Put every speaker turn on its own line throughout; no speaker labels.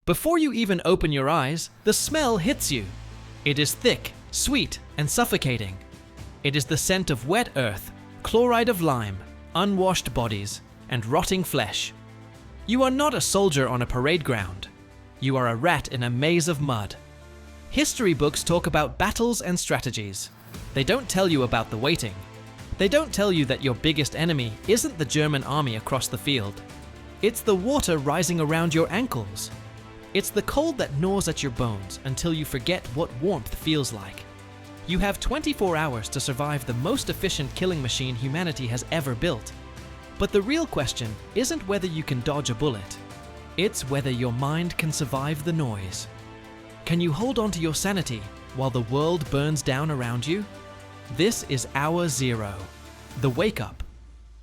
Before you even open your eyes, the smell hits you. It is thick, sweet, and suffocating. It is the scent of wet earth, chloride of lime, unwashed bodies, and rotting flesh. You are not a soldier on a parade ground. You are a rat in a maze of mud. History books talk about battles and strategies. They don't tell you about the waiting. They don't tell you that your biggest enemy isn't the German army across the field. It's the water rising around your ankles. It's the cold that gnaws at your bones until you forget what warmth feels like. You have 24 hours to survive the most efficient killing machine humanity has ever built. But the real question isn't whether you can dodge a bullet. It's whether your mind can survive the noise. Can you hold on to your sanity while the world burns down around you? This is hour zero, the wake-up.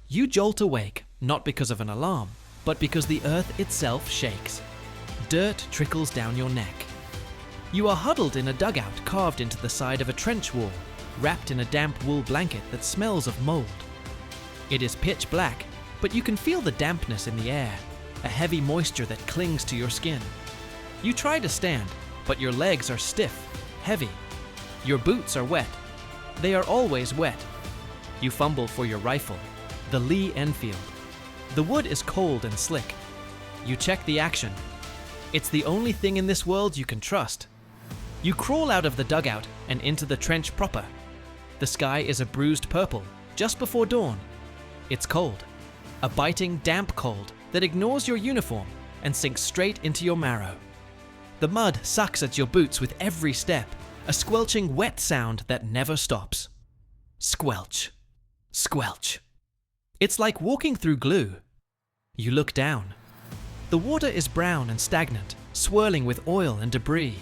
You jolt awake, not because of an alarm, but because the earth itself shakes. Dirt trickles down your neck. You are huddled in a dugout carved into the side of a trench wall, wrapped in a damp wool blanket that smells of mold. It is pitch black, but you can feel the dampness in the air, a heavy moisture that clings to your skin. You try to stand, but your legs are stiff, heavy. Your boots are wet. They are always wet. You fumble for your rifle, the Lee Enfield. The wood is cold and slick. You check the action. It's the only thing in this world you can trust. You crawl out of the dugout and into the trench proper. The sky is a bruised purple, just before dawn. It's cold, a biting, damp cold that ignores your uniform and sinks straight into your marrow. The mud sucks at your boots with every step, a squelching wet sound that never stops. Squelch, squelch. It's like walking through glue. You look down. The water is brown and stagnant, swirling with oil and debris.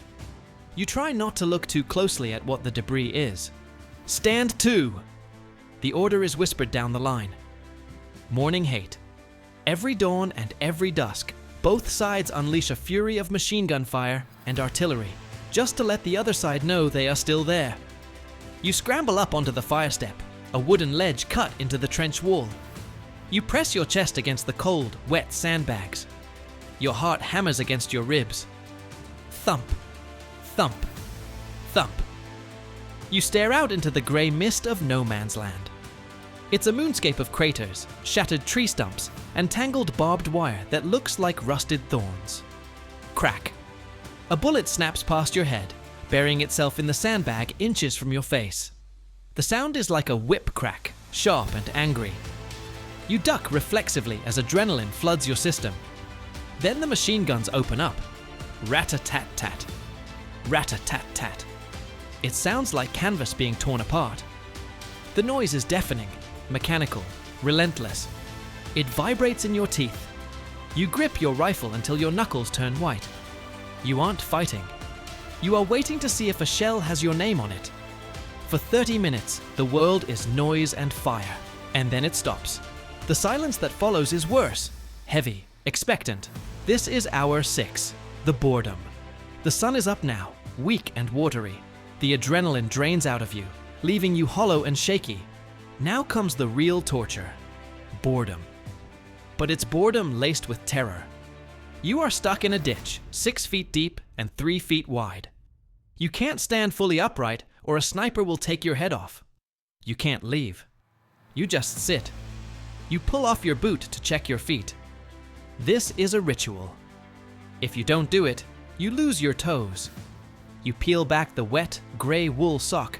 You try not to look too closely at what the debris is. Stand to! The order is whispered down the line. Morning hate. Every dawn and every dusk, both sides unleash a fury of machine gun fire and artillery, just to let the other side know they are still there. You scramble up onto the fire step, a wooden ledge cut into the trench wall. You press your chest against the cold, wet sandbags. Your heart hammers against your ribs. Thump, thump, thump. You stare out into the grey mist of no man's land. It's a moonscape of craters, shattered tree stumps, and tangled barbed wire that looks like rusted thorns. Crack. A bullet snaps past your head, burying itself in the sandbag inches from your face. The sound is like a whip crack, sharp and angry. You duck reflexively as adrenaline floods your system. Then the machine guns open up. Rat-a-tat-tat. Rat-a-tat-tat. It sounds like canvas being torn apart. The noise is deafening, mechanical, relentless. It vibrates in your teeth. You grip your rifle until your knuckles turn white. You aren't fighting. You are waiting to see if a shell has your name on it. For 30 minutes, the world is noise and fire, and then it stops. The silence that follows is worse, heavy, expectant. This is hour 6, the boredom. The sun is up now, weak and watery. The adrenaline drains out of you, leaving you hollow and shaky. Now comes the real torture, boredom. But it's boredom laced with terror. You are stuck in a ditch, 6 feet deep and 3 feet wide. You can't stand fully upright or a sniper will take your head off. You can't leave. You just sit. You pull off your boot to check your feet. This is a ritual. If you don't do it, you lose your toes. You peel back the wet, gray wool sock.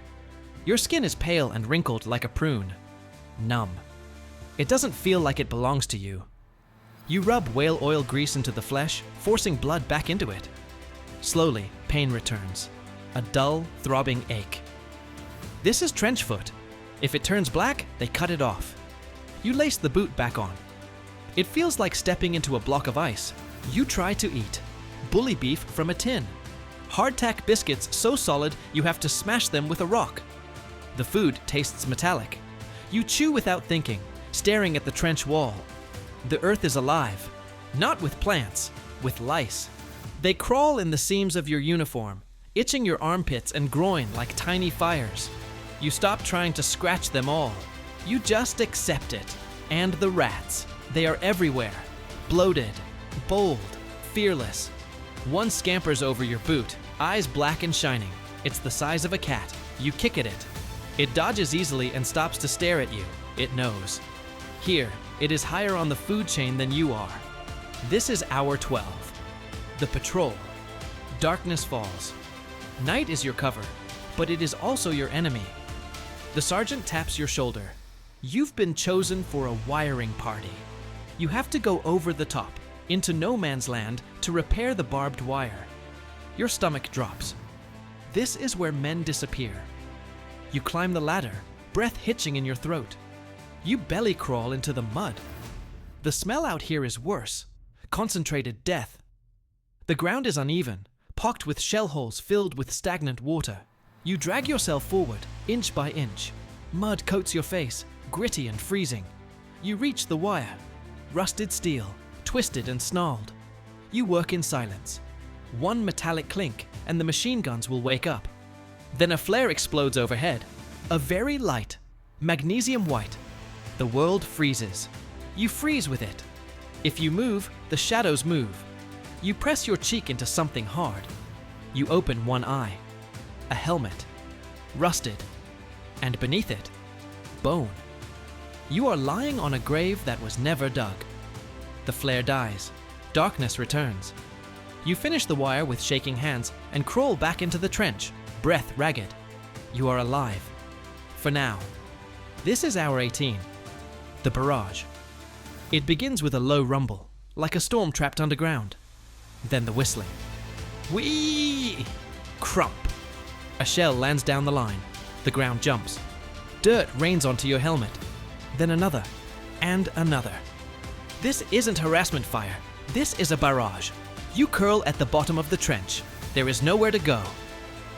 Your skin is pale and wrinkled like a prune, numb. It doesn't feel like it belongs to you. You rub whale oil grease into the flesh, forcing blood back into it. Slowly, pain returns, a dull, throbbing ache. This is trench foot. If it turns black, they cut it off. You lace the boot back on. It feels like stepping into a block of ice. You try to eat. Bully beef from a tin. Hardtack biscuits so solid you have to smash them with a rock. The food tastes metallic. You chew without thinking, staring at the trench wall. The earth is alive, not with plants, with lice. They crawl in the seams of your uniform, itching your armpits and groin like tiny fires. You stop trying to scratch them all. You just accept it. And the rats. They are everywhere. Bloated, bold, fearless. One scampers over your boot, eyes black and shining. It's the size of a cat. You kick at it. It dodges easily and stops to stare at you. It knows. Here, it is higher on the food chain than you are. This is hour 12. The patrol. Darkness falls. Night is your cover, but it is also your enemy. The sergeant taps your shoulder. You've been chosen for a wiring party. You have to go over the top, into no man's land, to repair the barbed wire. Your stomach drops. This is where men disappear. You climb the ladder, breath hitching in your throat. You belly crawl into the mud. The smell out here is worse. Concentrated death. The ground is uneven, pocked with shell holes filled with stagnant water. You drag yourself forward, inch by inch. Mud coats your face, gritty and freezing. You reach the wire. Rusted steel, twisted and snarled. You work in silence. One metallic clink, and the machine guns will wake up. Then a flare explodes overhead. A very light, magnesium white. The world freezes. You freeze with it. If you move, the shadows move. You press your cheek into something hard. You open one eye. A helmet. Rusted. And beneath it, bone. You are lying on a grave that was never dug. The flare dies. Darkness returns. You finish the wire with shaking hands and crawl back into the trench, breath ragged. You are alive. For now. This is hour 18. The barrage. It begins with a low rumble, like a storm trapped underground. Then the whistling. Whee! Crump. A shell lands down the line. The ground jumps. Dirt rains onto your helmet. Then another. And another. This isn't harassment fire. This is a barrage. You curl at the bottom of the trench. There is nowhere to go.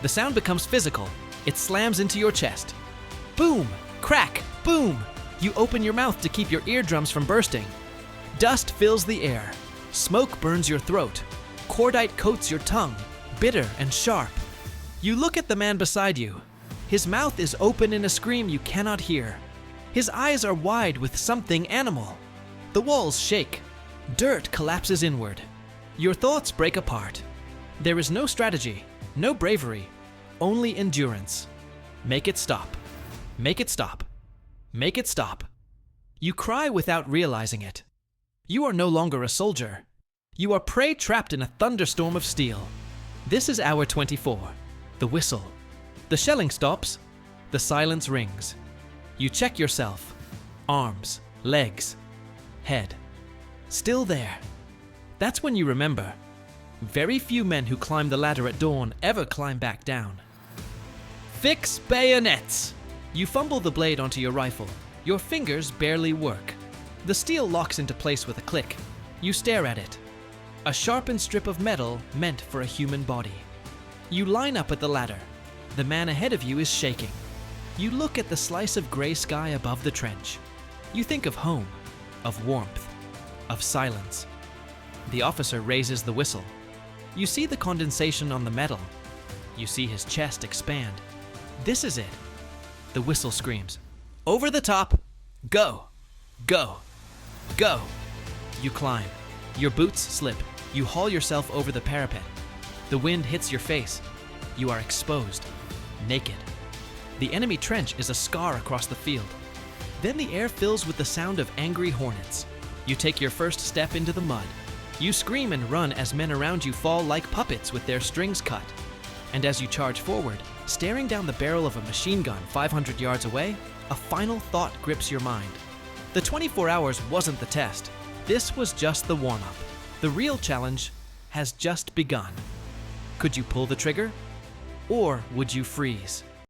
The sound becomes physical. It slams into your chest. Boom! Crack! Boom! You open your mouth to keep your eardrums from bursting. Dust fills the air. Smoke burns your throat. Cordite coats your tongue, bitter and sharp. You look at the man beside you. His mouth is open in a scream you cannot hear. His eyes are wide with something animal. The walls shake. Dirt collapses inward. Your thoughts break apart. There is no strategy, no bravery, only endurance. Make it stop. Make it stop. Make it stop. You cry without realizing it. You are no longer a soldier. You are prey trapped in a thunderstorm of steel. This is hour 24. The whistle. The shelling stops. The silence rings. You check yourself. Arms, legs, head. Still there. That's when you remember. Very few men who climb the ladder at dawn ever climb back down. Fix bayonets! You fumble the blade onto your rifle. Your fingers barely work. The steel locks into place with a click. You stare at it. A sharpened strip of metal meant for a human body. You line up at the ladder. The man ahead of you is shaking. You look at the slice of gray sky above the trench. You think of home, of warmth, of silence. The officer raises the whistle. You see the condensation on the metal. You see his chest expand. This is it. The whistle screams. Over the top. Go. Go. Go. You climb. Your boots slip. You haul yourself over the parapet. The wind hits your face. You are exposed. Naked. The enemy trench is a scar across the field. Then the air fills with the sound of angry hornets. You take your first step into the mud. You scream and run as men around you fall like puppets with their strings cut. And as you charge forward, staring down the barrel of a machine gun 500 yards away, a final thought grips your mind. The 24 hours wasn't the test. This was just the warm-up. The real challenge has just begun. Could you pull the trigger? Or would you freeze?